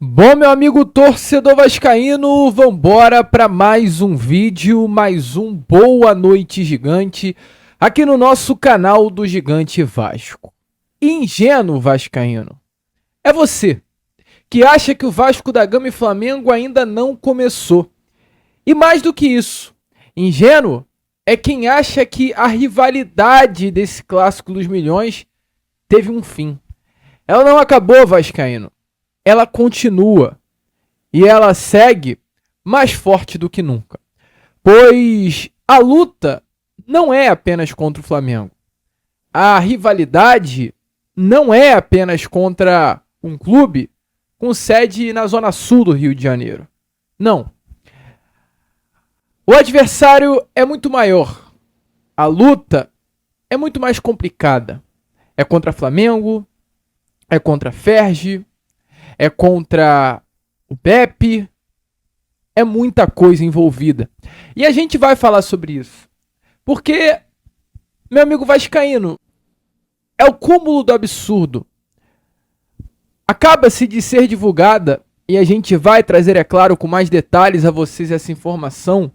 Bom, meu amigo torcedor vascaíno, vambora para mais um vídeo, mais um Boa Noite Gigante, aqui no nosso canal do Gigante Vasco. Ingênuo vascaíno, é você que acha que o Vasco da Gama e Flamengo ainda não começou. E mais do que isso, ingênuo é quem acha que a rivalidade desse clássico dos milhões teve um fim. Ela não acabou, vascaíno. Ela continua e ela segue mais forte do que nunca. Pois a luta não é apenas contra o Flamengo. A rivalidade não é apenas contra um clube com sede na zona sul do Rio de Janeiro. Não. O adversário é muito maior. A luta é muito mais complicada. É contra Flamengo, é contra Ferge, é contra o BEP, é muita coisa envolvida. E a gente vai falar sobre isso. Porque, meu amigo vascaíno, é o cúmulo do absurdo. Acaba-se de ser divulgada, e a gente vai trazer, é claro, com mais detalhes a vocês essa informação,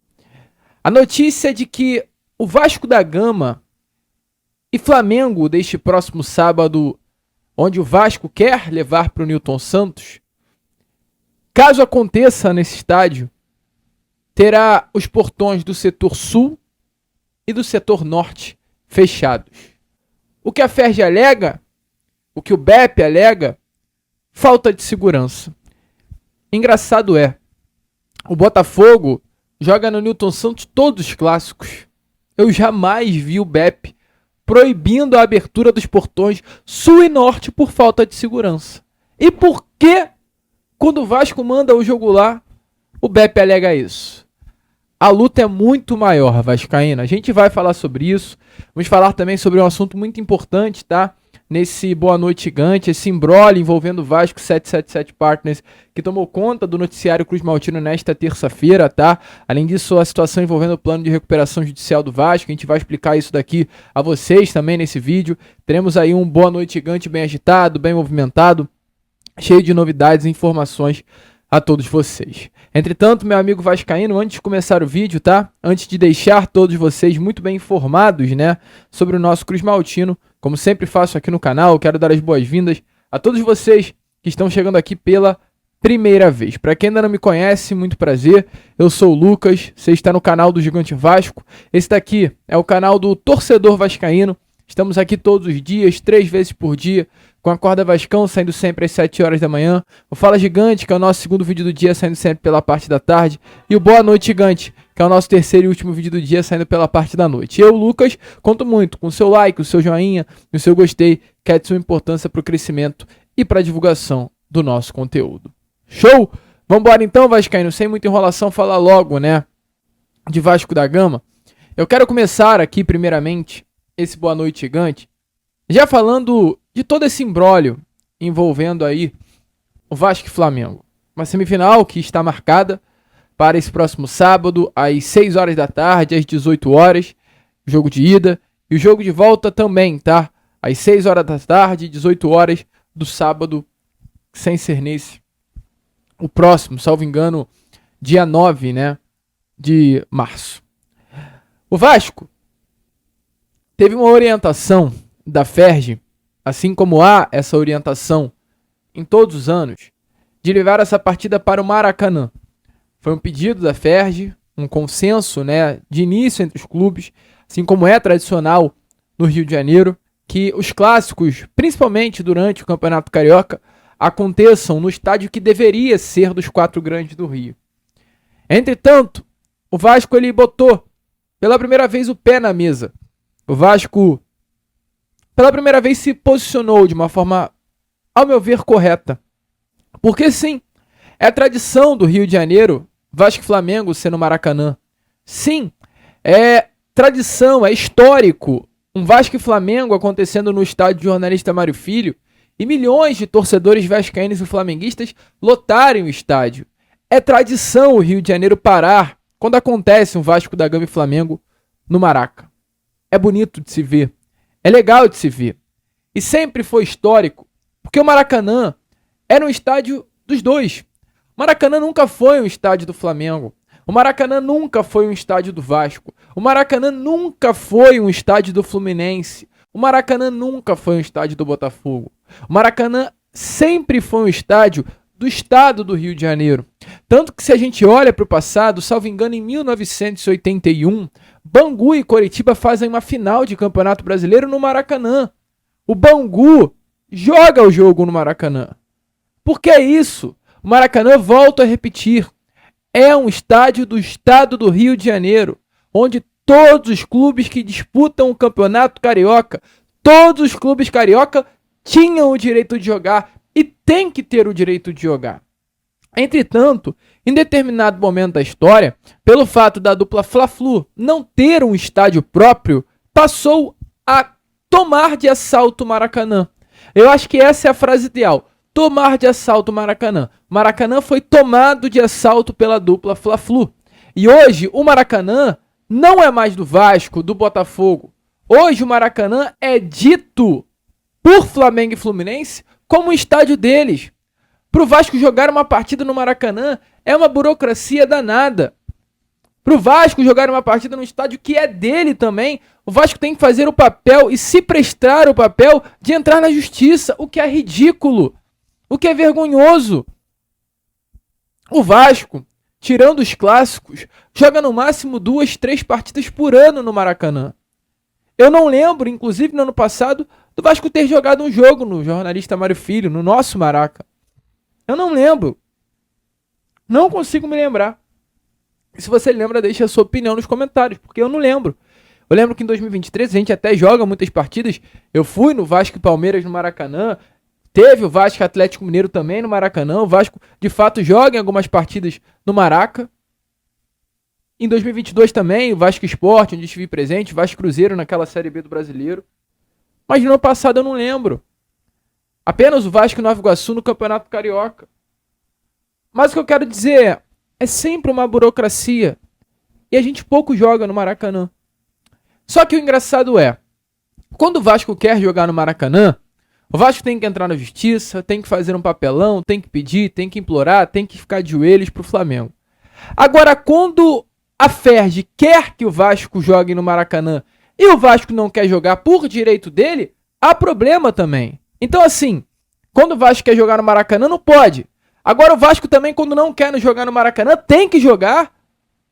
a notícia de que o Vasco da Gama e Flamengo, deste próximo sábado, onde o Vasco quer levar para o Newton Santos, caso aconteça nesse estádio, terá os portões do setor sul e do setor norte fechados. O que a Ferge alega, o que o BEP alega, falta de segurança. Engraçado é, o Botafogo joga no Newton Santos todos os clássicos. Eu jamais vi o BEP proibindo a abertura dos portões sul e norte por falta de segurança. E por que, quando o Vasco manda o jogo lá, o BEP alega isso? A luta é muito maior, vascaína. A gente vai falar sobre isso. Vamos falar também sobre um assunto muito importante, tá? Nesse Boa Noite Gigante, esse imbróglio envolvendo o Vasco 777 Partners, que tomou conta do noticiário Cruz Maltino nesta terça-feira, tá? Além disso, a situação envolvendo o plano de recuperação judicial do Vasco, a gente vai explicar isso daqui a vocês também nesse vídeo. Teremos aí um Boa Noite Gigante bem agitado, bem movimentado, cheio de novidades e informações a todos vocês. Entretanto, meu amigo vascaíno, antes de começar o vídeo, tá? Antes de deixar todos vocês muito bem informados, né, sobre o nosso Cruz Maltino, como sempre faço aqui no canal, quero dar as boas-vindas a todos vocês que estão chegando aqui pela primeira vez. Para quem ainda não me conhece, muito prazer. Eu sou o Lucas, você está no canal do Gigante Vasco. Esse daqui é o canal do Torcedor Vascaíno. Estamos aqui todos os dias, 3 vezes por dia, com a Acorda Vascão saindo sempre às 7 horas da manhã. O Fala Gigante, que é o nosso segundo vídeo do dia, saindo sempre pela parte da tarde. E o Boa Noite Gigante, que é o nosso terceiro e último vídeo do dia, saindo pela parte da noite. Eu, Lucas, conto muito com o seu like, o seu joinha, o seu gostei, que é de sua importância para o crescimento e para a divulgação do nosso conteúdo. Show? Vambora então, vascaíno, sem muita enrolação, falar logo, né, de Vasco da Gama. Eu quero começar aqui, primeiramente, esse Boa Noite Gigante, já falando de todo esse imbróglio envolvendo aí o Vasco e Flamengo. Uma semifinal que está marcada para esse próximo sábado, às 6 horas da tarde, às 18 horas, jogo de ida, e o jogo de volta também, tá? Às 6 horas da tarde, 18 horas do sábado, sem ser nesse. O próximo, salvo engano, dia 9, né, de março. O Vasco teve uma orientação da Ferge, assim como há essa orientação em todos os anos, de levar essa partida para o Maracanã. Foi um pedido da Ferge, um consenso, né, de início entre os clubes, assim como é tradicional no Rio de Janeiro, que os clássicos, principalmente durante o Campeonato Carioca, aconteçam no estádio que deveria ser dos 4 grandes do Rio. Entretanto, o Vasco ele botou pela primeira vez o pé na mesa. O Vasco, pela primeira vez, se posicionou de uma forma, ao meu ver, correta. Porque sim, é tradição do Rio de Janeiro, Vasco e Flamengo ser no Maracanã. Sim, é tradição, é histórico, um Vasco e Flamengo acontecendo no estádio do jornalista Mário Filho e milhões de torcedores vascaínos e flamenguistas lotarem o estádio. É tradição o Rio de Janeiro parar quando acontece um Vasco da Gama e Flamengo no Maraca. É bonito de se ver, é legal de se ver. E sempre foi histórico, porque o Maracanã era um estádio dos dois. O Maracanã nunca foi um estádio do Flamengo. O Maracanã nunca foi um estádio do Vasco. O Maracanã nunca foi um estádio do Fluminense. O Maracanã nunca foi um estádio do Botafogo. O Maracanã sempre foi um estádio do estado do Rio de Janeiro. Tanto que se a gente olha para o passado, salvo engano, em 1981, Bangu e Coritiba fazem uma final de Campeonato Brasileiro no Maracanã. O Bangu joga o jogo no Maracanã. Por que isso? O Maracanã, volto a repetir, é um estádio do estado do Rio de Janeiro, onde todos os clubes que disputam o Campeonato Carioca, todos os clubes carioca tinham o direito de jogar e têm que ter o direito de jogar. Entretanto, em determinado momento da história, pelo fato da dupla Fla-Flu não ter um estádio próprio, passou a tomar de assalto o Maracanã. Eu acho que essa é a frase ideal. Tomar de assalto o Maracanã. Maracanã foi tomado de assalto pela dupla Fla-Flu. E hoje o Maracanã não é mais do Vasco, do Botafogo. Hoje o Maracanã é dito por Flamengo e Fluminense como um estádio deles. Para o Vasco jogar uma partida no Maracanã é uma burocracia danada. Para o Vasco jogar uma partida num estádio que é dele também, o Vasco tem que fazer o papel e se prestar o papel de entrar na justiça, o que é ridículo, o que é vergonhoso. O Vasco, tirando os clássicos, joga no máximo 2, 3 partidas por ano no Maracanã. Eu não lembro, inclusive no ano passado, do Vasco ter jogado um jogo no Jornalista Mário Filho, no nosso Maraca. Eu não lembro. Não consigo me lembrar. Se você lembra, deixe a sua opinião nos comentários, porque eu não lembro. Eu lembro que em 2023 a gente até joga muitas partidas. Eu fui no Vasco e Palmeiras no Maracanã. Teve o Vasco e Atlético Mineiro também no Maracanã. O Vasco, de fato, joga em algumas partidas no Maraca. Em 2022 também, o Vasco Sport, onde estive presente. O Vasco Cruzeiro naquela Série B do Brasileiro. Mas no ano passado eu não lembro. Apenas o Vasco e Nova Iguaçu no Campeonato Carioca. Mas o que eu quero dizer é sempre uma burocracia. E a gente pouco joga no Maracanã. Só que o engraçado é, quando o Vasco quer jogar no Maracanã, o Vasco tem que entrar na justiça, tem que fazer um papelão, tem que pedir, tem que implorar, tem que ficar de joelhos pro Flamengo. Agora, quando a Ferg quer que o Vasco jogue no Maracanã e o Vasco não quer jogar por direito dele, há problema também. Então, assim, quando o Vasco quer jogar no Maracanã, não pode. Agora o Vasco também, quando não quer jogar no Maracanã, tem que jogar.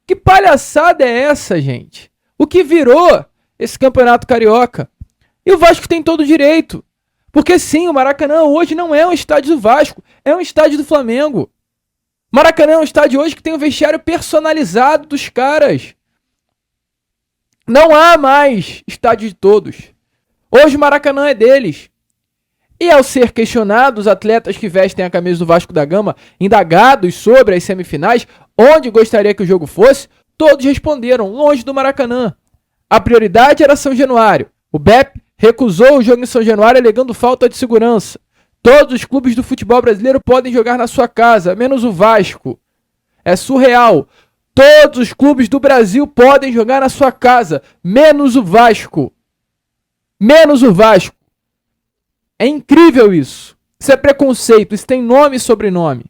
Que palhaçada é essa, gente? O que virou esse campeonato carioca? E o Vasco tem todo o direito. Porque sim, o Maracanã hoje não é um estádio do Vasco, é um estádio do Flamengo. Maracanã é um estádio hoje que tem um vestiário personalizado dos caras. Não há mais estádio de todos. Hoje o Maracanã é deles. E ao ser questionados, os atletas que vestem a camisa do Vasco da Gama, indagados sobre as semifinais, onde gostaria que o jogo fosse, todos responderam, longe do Maracanã. A prioridade era São Januário. O BEP recusou o jogo em São Januário alegando falta de segurança. Todos os clubes do futebol brasileiro podem jogar na sua casa, menos o Vasco. É surreal. Todos os clubes do Brasil podem jogar na sua casa, menos o Vasco. Menos o Vasco. É incrível isso. Isso é preconceito, isso tem nome e sobrenome.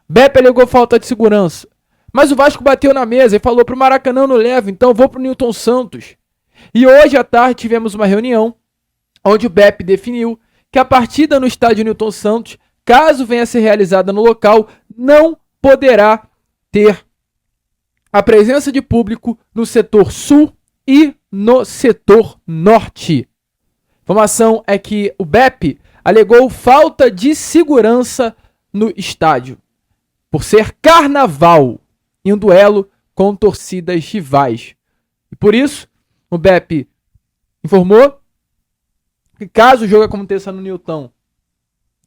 BEP alegou falta de segurança. Mas o Vasco bateu na mesa e falou pro Maracanã não leva, então vou pro Newton Santos. E hoje à tarde tivemos uma reunião onde o BEP definiu que a partida no estádio Newton Santos, caso venha a ser realizada no local, não poderá ter a presença de público no setor sul e no setor norte. Informação é que o BEP alegou falta de segurança no estádio, por ser carnaval em um duelo com torcidas rivais. E por isso, o BEP informou que caso o jogo aconteça no Newton,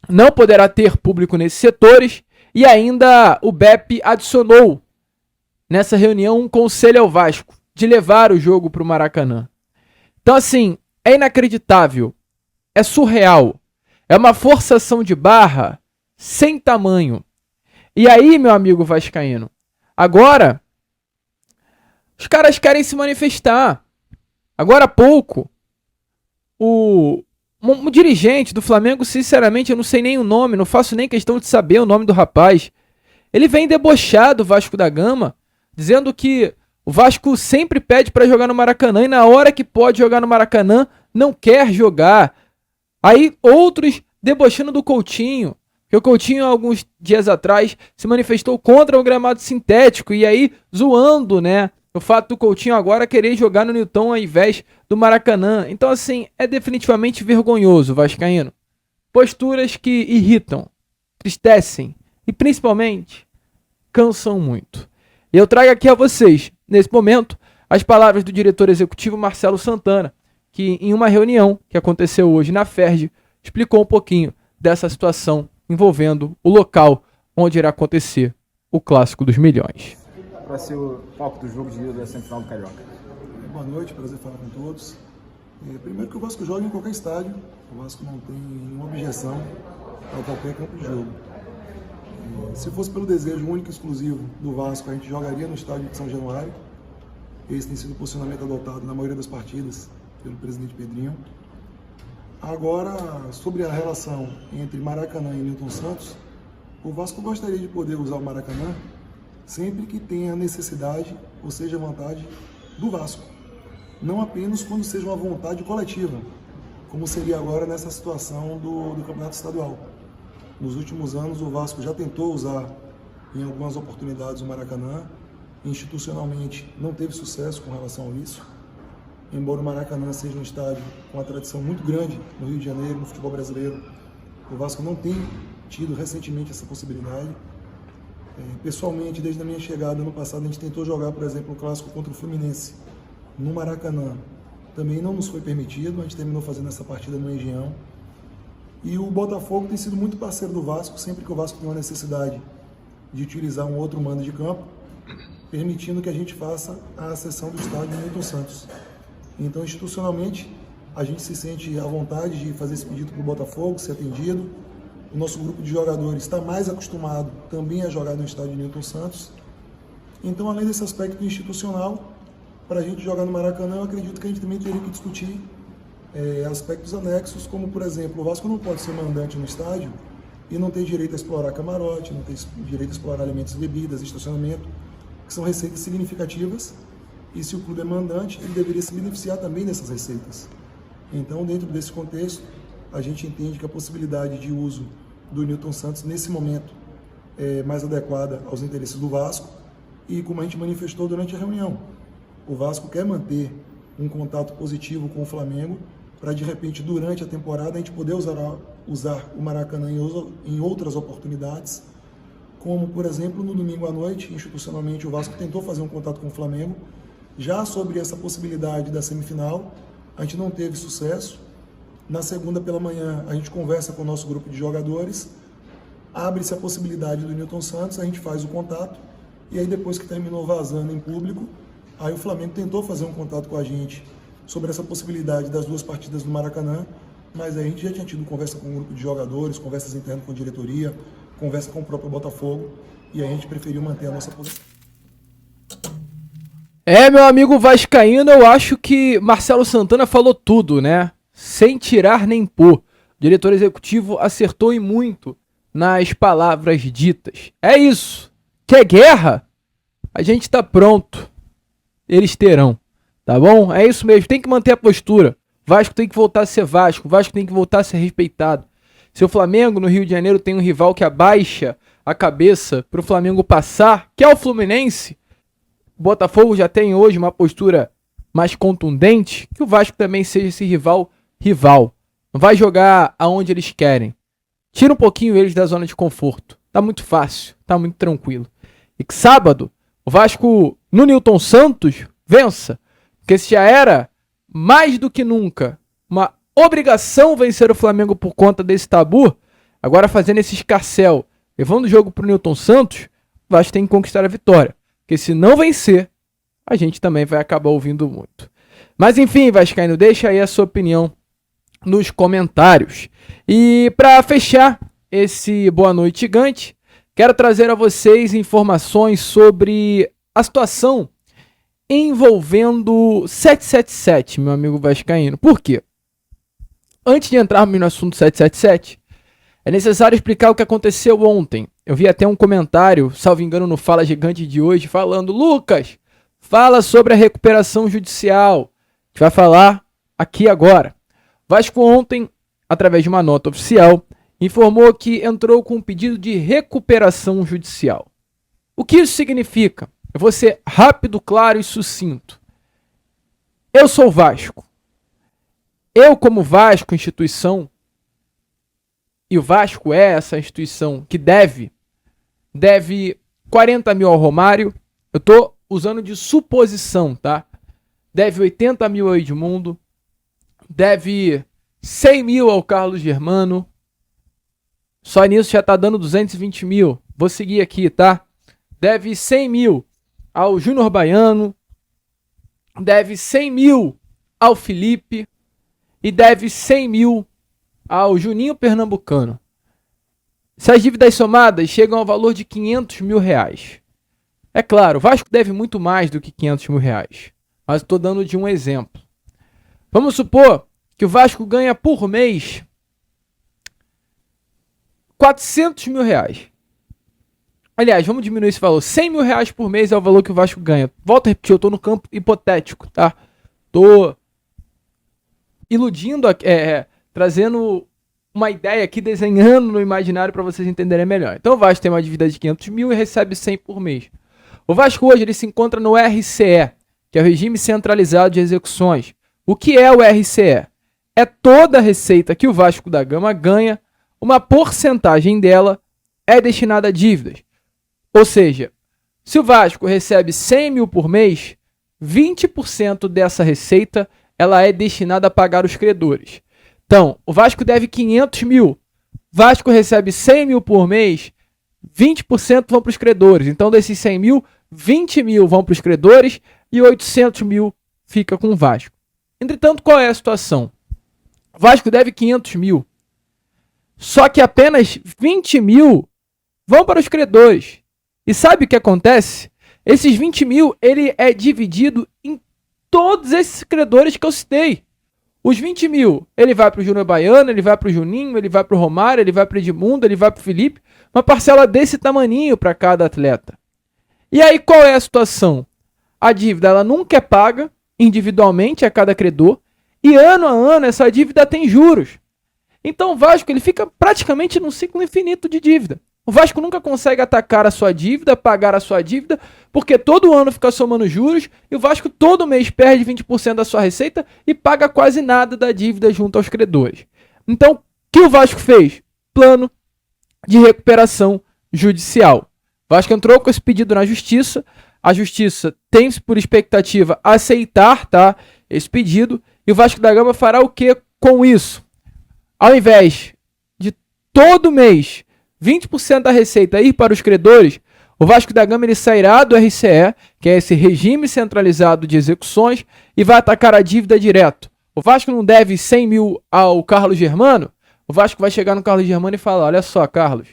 não poderá ter público nesses setores, e ainda o BEP adicionou nessa reunião um conselho ao Vasco de levar o jogo para o Maracanã. Então assim, é inacreditável, é surreal, é uma forçação de barra sem tamanho. E aí, meu amigo vascaíno, agora os caras querem se manifestar. Agora há pouco, o um dirigente do Flamengo, sinceramente, eu não sei nem o nome, não faço nem questão de saber o nome do rapaz. Ele vem debochado, o Vasco da Gama, dizendo que o Vasco sempre pede para jogar no Maracanã e na hora que pode jogar no Maracanã, não quer jogar. Aí outros debochando do Coutinho, que o Coutinho, alguns dias atrás, se manifestou contra o gramado sintético e aí zoando, né? O fato do Coutinho agora querer jogar no Newton ao invés do Maracanã. Então, assim, é definitivamente vergonhoso, vascaíno. Posturas que irritam, tristecem e, principalmente, cansam muito. E eu trago aqui a vocês, nesse momento, as palavras do diretor executivo Marcelo Santana, que em uma reunião que aconteceu hoje na FERJ, explicou um pouquinho dessa situação envolvendo o local onde irá acontecer o Clássico dos Milhões. Para ser o palco do jogo de ida da semifinal do Carioca. Boa noite, prazer falar com todos. Primeiro que o Vasco joga em qualquer estádio, o Vasco não tem nenhuma objeção a qualquer campo de jogo. Se fosse pelo desejo único e exclusivo do Vasco, a gente jogaria no estádio de São Januário. Esse tem sido o posicionamento adotado na maioria das partidas pelo presidente Pedrinho. Agora, sobre a relação entre Maracanã e Newton Santos, o Vasco gostaria de poder usar o Maracanã sempre que tenha necessidade, ou seja, vontade do Vasco. Não apenas quando seja uma vontade coletiva, como seria agora nessa situação do Campeonato Estadual. Nos últimos anos, o Vasco já tentou usar em algumas oportunidades o Maracanã. Institucionalmente, não teve sucesso com relação a isso. Embora o Maracanã seja um estádio com uma tradição muito grande no Rio de Janeiro, no futebol brasileiro, o Vasco não tem tido recentemente essa possibilidade. Pessoalmente, desde a minha chegada ano passado, a gente tentou jogar, por exemplo, o clássico contra o Fluminense no Maracanã. Também não nos foi permitido, a gente terminou fazendo essa partida no Engenhão. E o Botafogo tem sido muito parceiro do Vasco, sempre que o Vasco tem uma necessidade de utilizar um outro mando de campo, permitindo que a gente faça a acessão do estádio Newton Santos. Então, institucionalmente, a gente se sente à vontade de fazer esse pedido para o Botafogo, ser atendido. O nosso grupo de jogadores está mais acostumado também a jogar no estádio Newton Santos. Então, além desse aspecto institucional, para a gente jogar no Maracanã, eu acredito que a gente também teria que discutir aspectos anexos, como, por exemplo, o Vasco não pode ser mandante no estádio e não ter direito a explorar camarote, não ter direito a explorar alimentos e bebidas, estacionamento, que são receitas significativas, e se o clube é mandante, ele deveria se beneficiar também dessas receitas. Então, dentro desse contexto, a gente entende que a possibilidade de uso do Newton Santos, nesse momento, é mais adequada aos interesses do Vasco, e como a gente manifestou durante a reunião, o Vasco quer manter um contato positivo com o Flamengo, para de repente, durante a temporada, a gente poder usar o Maracanã em outras oportunidades, como, por exemplo, no domingo à noite, institucionalmente, o Vasco tentou fazer um contato com o Flamengo, já sobre essa possibilidade da semifinal, a gente não teve sucesso. Na segunda pela manhã, a gente conversa com o nosso grupo de jogadores, abre-se a possibilidade do Newton Santos, a gente faz o contato, e aí depois que terminou vazando em público, aí o Flamengo tentou fazer um contato com a gente sobre essa possibilidade das duas partidas do Maracanã, mas aí a gente já tinha tido conversa com o grupo de jogadores, conversas internas com a diretoria, conversa com o próprio Botafogo, e aí a gente preferiu manter a nossa posição. Meu amigo vascaíno, eu acho que Marcelo Santana falou tudo, né? Sem tirar nem pôr. O diretor executivo acertou e muito nas palavras ditas. É isso. Quer guerra? A gente tá pronto. Eles terão. Tá bom? É isso mesmo. Tem que manter a postura. Vasco tem que voltar a ser Vasco. Vasco tem que voltar a ser respeitado. Se o Flamengo no Rio de Janeiro tem um rival que abaixa a cabeça pro Flamengo passar, que é o Fluminense, o Botafogo já tem hoje uma postura mais contundente, que o Vasco também seja esse rival. Não vai jogar aonde eles querem. Tira um pouquinho eles da zona de conforto. Tá muito fácil, tá muito tranquilo. E que sábado, o Vasco no Newton Santos vença. Porque esse já era, mais do que nunca, uma obrigação vencer o Flamengo por conta desse tabu. Agora fazendo esse escarcéu, levando o jogo pro Newton Santos, o Vasco tem que conquistar a vitória. Porque se não vencer, a gente também vai acabar ouvindo muito. Mas enfim, vascaíno, deixa aí a sua opinião nos comentários. E para fechar esse Boa Noite Gigante, quero trazer a vocês informações sobre a situação envolvendo 777, meu amigo vascaíno. Por quê? Antes de entrarmos no assunto 777, é necessário explicar o que aconteceu ontem. Eu vi até um comentário, salvo engano, no Fala Gigante de hoje, falando: Lucas, fala sobre a recuperação judicial. A gente vai falar aqui agora. Vasco ontem, através de uma nota oficial, informou que entrou com um pedido de recuperação judicial. O que isso significa? Eu vou ser rápido, claro e sucinto. Eu sou Vasco. Eu, como Vasco, instituição, e o Vasco é essa instituição que deve 40 mil ao Romário. Eu tô usando de suposição, tá? Deve 80 mil ao Edmundo. Deve 100 mil ao Carlos Germano. Só nisso já tá dando 220 mil. Vou seguir aqui, tá? Deve 100 mil ao Júnior Baiano. Deve 100 mil ao Felipe. E deve 100 mil ao Juninho Pernambucano. Essas dívidas somadas chegam ao valor de 500 mil reais. É claro, o Vasco deve muito mais do que 500 mil reais. Mas estou dando de um exemplo. Vamos supor que o Vasco ganha por mês 400 mil reais. Aliás, vamos diminuir esse valor. 100 mil reais por mês é o valor que o Vasco ganha. Volto a repetir, eu estou no campo hipotético, tá? Estou iludindo, trazendo uma ideia aqui, desenhando no imaginário para vocês entenderem melhor. Então o Vasco tem uma dívida de 500 mil e recebe 100 por mês. O Vasco hoje ele se encontra no RCE, que é o Regime Centralizado de Execuções. O que é o RCE? É toda a receita que o Vasco da Gama ganha, uma porcentagem dela é destinada a dívidas. Ou seja, se o Vasco recebe 100 mil por mês, 20% dessa receita ela é destinada a pagar os credores. Então, o Vasco deve 500 mil, o Vasco recebe 100 mil por mês, 20% vão para os credores. Então, desses 100 mil, 20 mil vão para os credores e 800 mil fica com o Vasco. Entretanto, qual é a situação? O Vasco deve 500 mil, só que apenas 20 mil vão para os credores. E sabe o que acontece? Esses 20 mil, ele é dividido em todos esses credores que eu citei. Os 20 mil, ele vai para o Júnior Baiano, ele vai para o Juninho, ele vai para o Romário, ele vai para o Edmundo, ele vai para o Felipe. Uma parcela desse tamaninho para cada atleta. E aí qual é a situação? A dívida ela nunca é paga individualmente a cada credor. E ano a ano essa dívida tem juros. Então o Vasco ele fica praticamente num ciclo infinito de dívida. O Vasco nunca consegue atacar a sua dívida, pagar a sua dívida, porque todo ano fica somando juros e o Vasco todo mês perde 20% da sua receita e paga quase nada da dívida junto aos credores. Então, o que o Vasco fez? Plano de recuperação judicial. O Vasco entrou com esse pedido na Justiça, a Justiça tem por expectativa aceitar, tá, esse pedido, e o Vasco da Gama fará o que com isso? Ao invés de todo mês 20% da receita ir para os credores, o Vasco da Gama ele sairá do RCE, que é esse Regime Centralizado de Execuções, e vai atacar a dívida direto. O Vasco não deve 100 mil ao Carlos Germano, o Vasco vai chegar no Carlos Germano e falar: olha só, Carlos,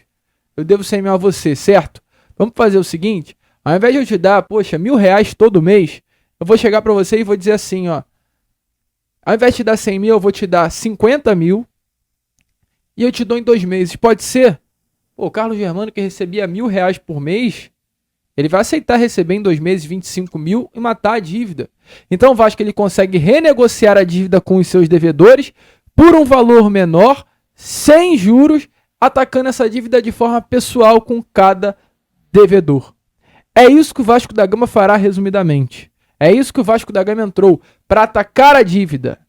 eu devo 100 mil a você, certo? Vamos fazer o seguinte, ao invés de eu te dar, poxa, R$1.000 todo mês, eu vou chegar para você e vou dizer assim, ó, ao invés de te dar 100 mil, eu vou te dar 50 mil e eu te dou em 2 meses, pode ser? Pô, o Carlos Germano, que recebia R$1.000 por mês, ele vai aceitar receber em 2 meses 25 mil e matar a dívida. Então o Vasco ele consegue renegociar a dívida com os seus devedores por um valor menor, sem juros, atacando essa dívida de forma pessoal com cada devedor. É isso que o Vasco da Gama fará resumidamente. É isso que o Vasco da Gama entrou, para atacar a dívida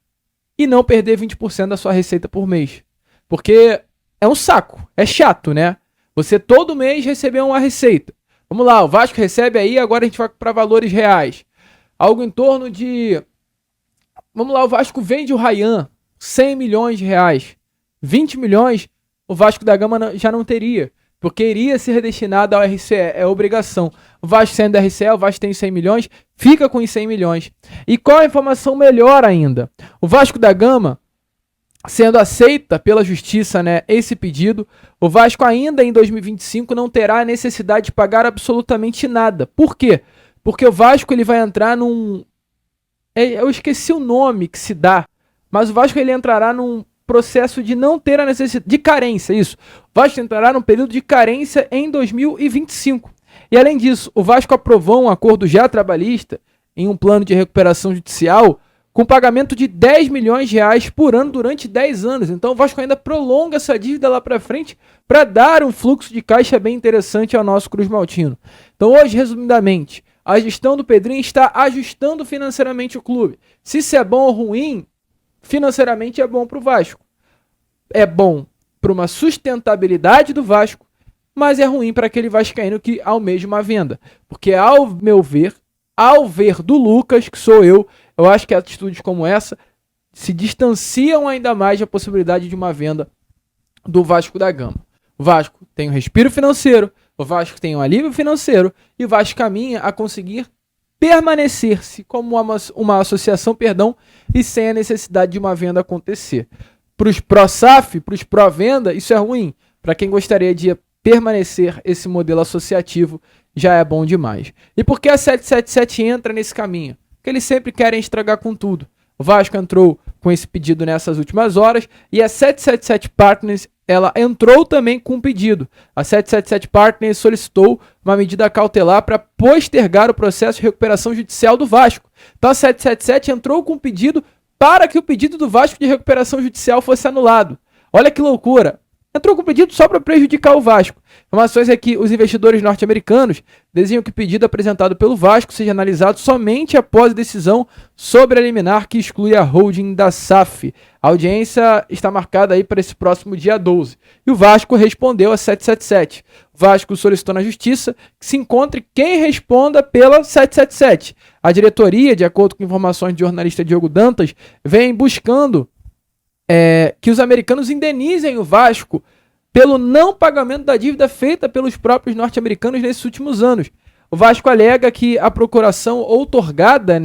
e não perder 20% da sua receita por mês. Porque é um saco, é chato, né? Você todo mês receber uma receita. Vamos lá, o Vasco recebe aí, agora a gente vai para valores reais. Algo em torno de... Vamos lá, o Vasco vende o Ryan, 100 milhões de reais. 20 milhões, o Vasco da Gama já não teria, porque iria ser destinado ao RCE, é obrigação. O Vasco sendo do RCE, o Vasco tem 100 milhões, fica com os 100 milhões. E qual a informação melhor ainda? O Vasco da Gama, sendo aceita pela Justiça, né, esse pedido, o Vasco ainda em 2025 não terá a necessidade de pagar absolutamente nada. Por quê? Porque o Vasco ele vai entrar num... Eu esqueci o nome que se dá, mas o Vasco ele entrará num processo de não ter a necessidade de carência, isso. O Vasco entrará num período de carência em 2025. E além disso, o Vasco aprovou um acordo já trabalhista em um plano de recuperação judicial com pagamento de 10 milhões de reais por ano durante 10 anos. Então o Vasco ainda prolonga essa dívida lá para frente para dar um fluxo de caixa bem interessante ao nosso Cruz Maltino. Então hoje, resumidamente, a gestão do Pedrinho está ajustando financeiramente o clube. Se isso é bom ou ruim, financeiramente é bom para o Vasco. É bom para uma sustentabilidade do Vasco, mas é ruim para aquele vascaíno que almeja uma venda. Porque ao meu ver, ao ver do Lucas, que sou eu acho que atitudes como essa se distanciam ainda mais da possibilidade de uma venda do Vasco da Gama. O Vasco tem um respiro financeiro, o Vasco tem um alívio financeiro e o Vasco caminha a conseguir permanecer-se como uma associação, e sem a necessidade de uma venda acontecer. Para os pró-SAF, para os pró-venda, isso é ruim. Para quem gostaria de permanecer esse modelo associativo, já é bom demais. E por que a 777 entra nesse caminho? Porque eles sempre querem estragar com tudo. O Vasco entrou com esse pedido nessas últimas horas e a 777 Partners, ela entrou também com um pedido. A 777 Partners solicitou uma medida cautelar para postergar o processo de recuperação judicial do Vasco. Então a 777 entrou com um pedido para que o pedido do Vasco de recuperação judicial fosse anulado. Olha que loucura! Entrou com pedido só para prejudicar o Vasco. Informações é que os investidores norte-americanos desejam que o pedido apresentado pelo Vasco seja analisado somente após a decisão sobre a liminar que exclui a holding da SAF. A audiência está marcada aí para esse próximo dia 12. E o Vasco respondeu a 777. O Vasco solicitou na Justiça que se encontre quem responda pela 777. A diretoria, de acordo com informações do jornalista Diogo Dantas, vem buscando que os americanos indenizem o Vasco pelo não pagamento da dívida feita pelos próprios norte-americanos nesses últimos anos. O Vasco alega que a procuração outorgada,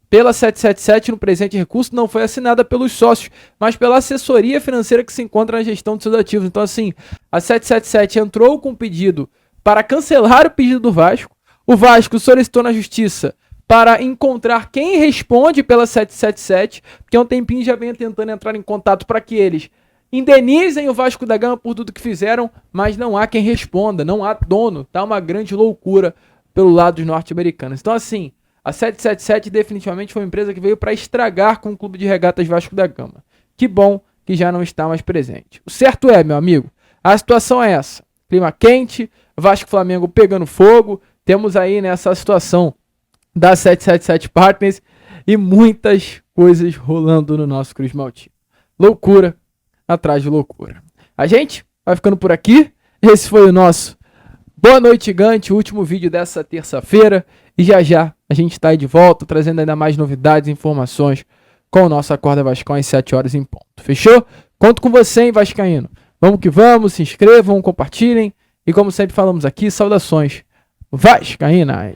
pela 777 no presente recurso não foi assinada pelos sócios, mas pela assessoria financeira que se encontra na gestão de seus ativos. Então, assim, a 777 entrou com um pedido para cancelar o pedido do Vasco. O Vasco solicitou na Justiça para encontrar quem responde pela 777, porque há um tempinho já vem tentando entrar em contato para que eles indenizem o Vasco da Gama por tudo que fizeram, mas não há quem responda, não há dono. Tá uma grande loucura pelo lado dos norte-americanos. Então, assim, a 777 definitivamente foi uma empresa que veio para estragar com o Clube de Regatas Vasco da Gama. Que bom que já não está mais presente. O certo é, meu amigo, a situação é essa. Clima quente, Vasco e Flamengo pegando fogo, temos aí nessa situação da 777 Partners e muitas coisas rolando no nosso Cruz Maltino. Loucura atrás de loucura. A gente vai ficando por aqui. Esse foi o nosso Boa Noite Gigante, o último vídeo dessa terça-feira. E já a gente está aí de volta, trazendo ainda mais novidades e informações com o nosso Acorda Vascão às 7 horas em ponto. Fechou? Conto com você, hein, vascaíno. Vamos que vamos, se inscrevam, compartilhem. E como sempre falamos aqui, saudações vascaínas.